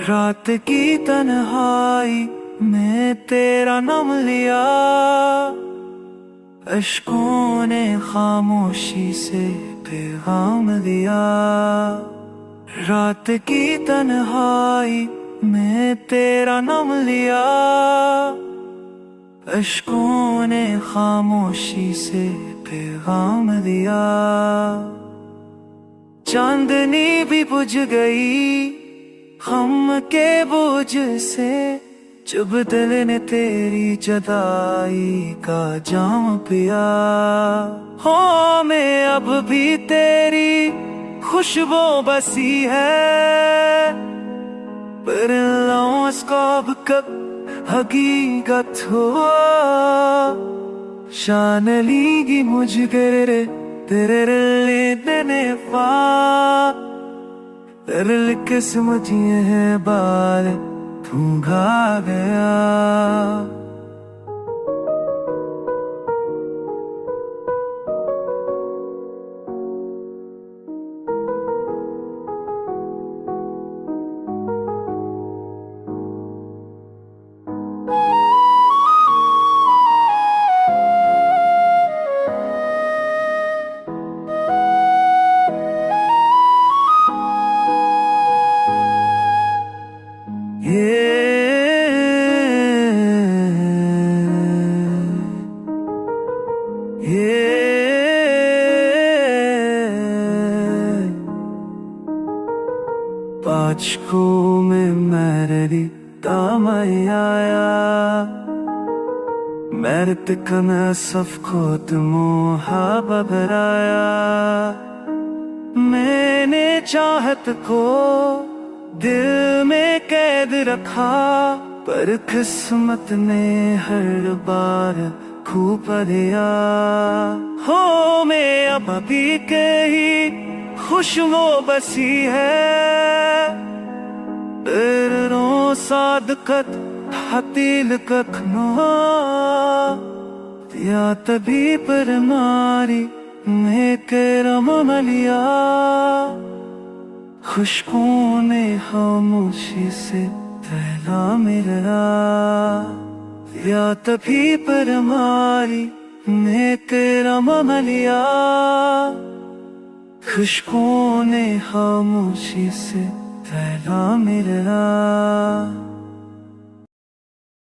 रात की तन्हाई में तेरा नाम लिया, अश्कों ने खामोशी से पैगाम दिया। रात की तन्हाई में तेरा नाम लिया, अश्कों ने खामोशी से पैगाम दिया। चांदनी भी बुझ गई हम के बोझ से, जब दिल ने तेरी जुदाई का जाम पिया। हो मैं अब भी तेरी खुशबू बसी है, पर लौस कब कब हकीकत हुआ। शान लीगी मुझ गिरे तेरे लेने पा, तेरे किस्मत ये है बाल तू घा गया। पाचको में मेरी तामया मेरत कन सफ खोत मोहा भराया। मैंने चाहत को दिल में कैद रखा, पर किस्मत ने हर बार खूब दिया। हो मैं अब भी कहीं खुशबू बसी है, तेरो सादकत हतील कखनो या तभी पर मारी मैं करम लिया। खुशबू ने खामोशी से पहला मेरा, या तभी पर मारी मैं करम लिया। खुशबू ने खामोशी से पहला मेरा।